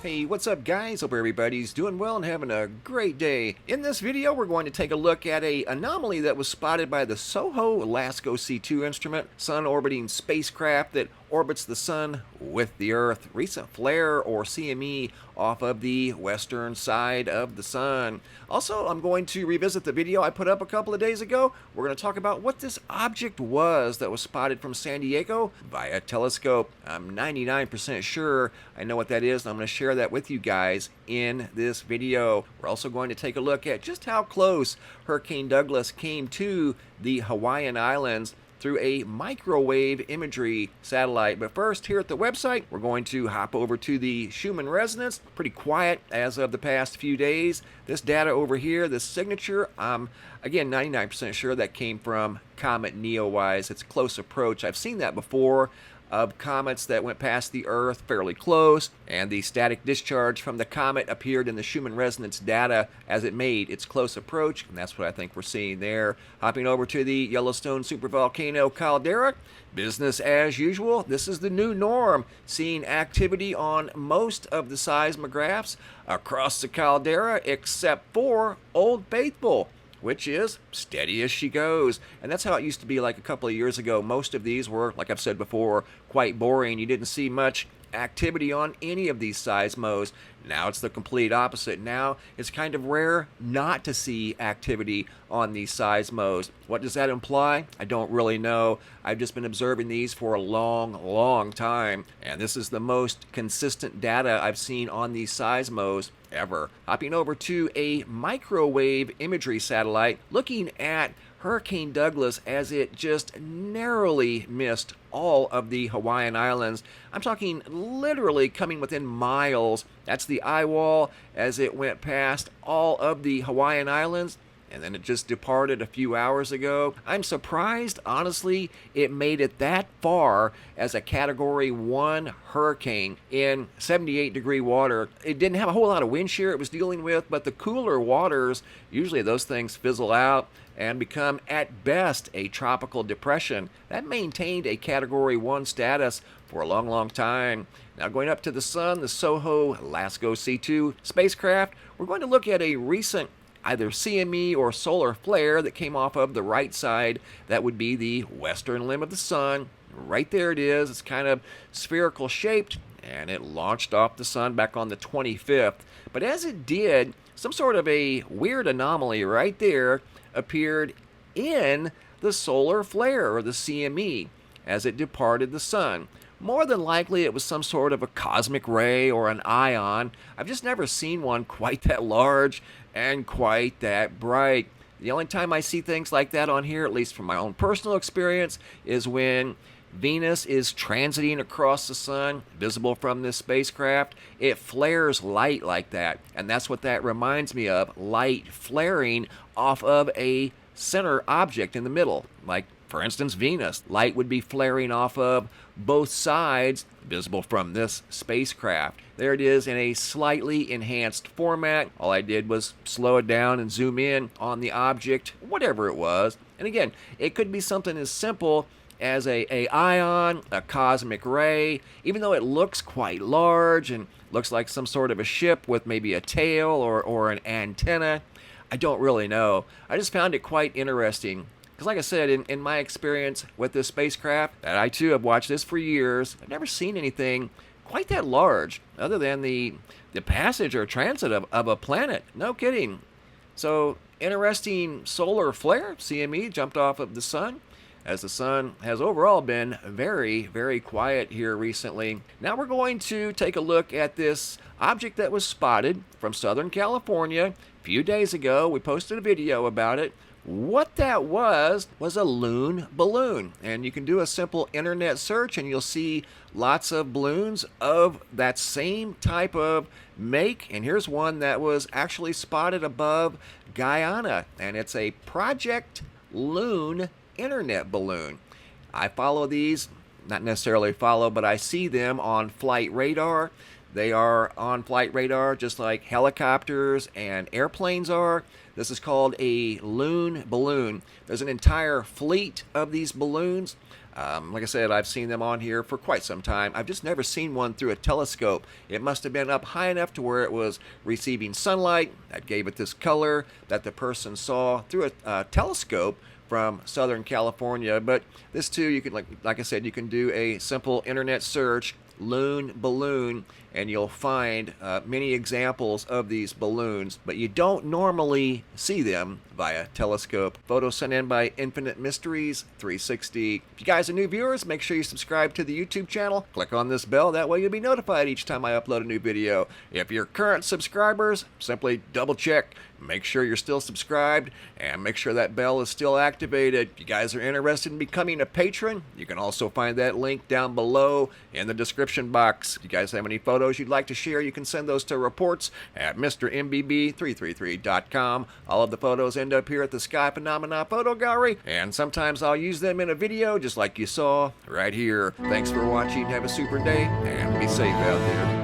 Hey, what's up guys? Hope everybody's doing well and having a great day. In this video, we're going to take a look at an anomaly that was spotted by the SOHO LASCO C2 instrument, sun-orbiting spacecraft that orbits the sun with the Earth. Recent flare, or CME, off of the western side of the sun. Also, I'm going to revisit the video I put up a couple of days ago. We're going to talk about what this object was that was spotted from San Diego via telescope. I'm 99% sure I know what that is, and I'm going to share that with you guys in this video. We're also going to take a look at just how close Hurricane Douglas came to the Hawaiian Islands through a microwave imagery satellite. But first, here at the website, we're going to hop over to the Schumann resonance. Pretty quiet as of the past few days. This data over here, this signature, again, 99% sure that came from Comet Neowise. It's close approach. I've seen that before, of comets that went past the Earth fairly close, and the static discharge from the comet appeared in the Schumann resonance data as it made its close approach, and that's what I think we're seeing there. Hopping over to the Yellowstone supervolcano caldera, business as usual. This is the new norm, seeing activity on most of the seismographs across the caldera except for Old Faithful, which is steady as she goes. And that's how it used to be like a couple of years ago. Most of these were, like I've said before, quite boring. You didn't see much activity on any of these seismos. Now it's the complete opposite. Now it's kind of rare not to see activity on these seismos. What does that imply? I don't really know. I've just been observing these for a long time, and this is the most consistent data I've seen on these seismos ever. Hopping over to a microwave imagery satellite, looking at Hurricane Douglas as it just narrowly missed all of the Hawaiian Islands. I'm talking literally coming within miles. That's the eye wall as it went past all of the Hawaiian Islands, and then it just departed a few hours ago. I'm surprised, honestly, it made it that far as a Category 1 hurricane in 78-degree water. It didn't have a whole lot of wind shear it was dealing with, but the cooler waters, usually those things fizzle out and become at best a tropical depression. That maintained a Category 1 status for a long time. Now going up to the sun, the SOHO LASCO C2 spacecraft, we're going to look at a recent either CME or solar flare that came off of the right side. That would be the western limb of the sun. Right there it is. It's kind of spherical shaped, and it launched off the sun back on the 25th. But as it did, some sort of a weird anomaly right there appeared in the solar flare, or the CME, as it departed the sun. More than likely it was some sort of a cosmic ray or an ion. I've just never seen one quite that large and quite that bright. The only time I see things like that on here, at least from my own personal experience, is when Venus is transiting across the sun, visible from this spacecraft. It flares light like that, and that's what that reminds me of, light flaring off of a center object in the middle, like for instance Venus. Light would be flaring off of both sides, visible from this spacecraft. There it is in a slightly enhanced format. All I did was slow it down and zoom in on the object, whatever it was. And again, it could be something as simple as a ion, a cosmic ray, even though it looks quite large and looks like some sort of a ship with maybe a tail or an antenna. I don't really know. I just found it quite interesting. Because like I said, in my experience with this spacecraft, and I too have watched this for years, I've never seen anything quite that large other than the passage or transit of a planet. No kidding. So, interesting solar flare. CME jumped off of the sun, as the sun has overall been very quiet here recently. Now we're going to take a look at this object that was spotted from Southern California a few days ago. We posted a video about it. What that was a loon balloon, and you can do a simple internet search and you'll see lots of balloons of that same type of make. And here's one that was actually spotted above Guyana, and it's a Project Loon internet balloon. I follow these, not necessarily follow, but I see them on flight radar. They are on flight radar just like helicopters and airplanes are. This is called a loon balloon. There's an entire fleet of these balloons. Like I said, I've seen them on here for quite some time. I've just never seen one through a telescope. It must have been up high enough to where it was receiving sunlight that gave it this color that the person saw through a telescope from Southern California. But this too, you can, like I said, you can do a simple internet search, loon balloon, and you'll find many examples of these balloons, but you don't normally see them via telescope. Photos sent in by Infinite Mysteries 360. If you guys are new viewers, make sure you subscribe to the YouTube channel. Click on this bell, that way you'll be notified each time I upload a new video. If you're current subscribers, simply double check, make sure you're still subscribed, and make sure that bell is still activated. If you guys are interested in becoming a patron, you can also find that link down below in the description box. If you guys have any photos you'd like to share, you can send those to reports at MrMBB333.com. All of the photos end up here at the Sky Phenomena Photo Gallery, and sometimes I'll use them in a video just like you saw right here. Thanks for watching, have a super day, and be safe out there.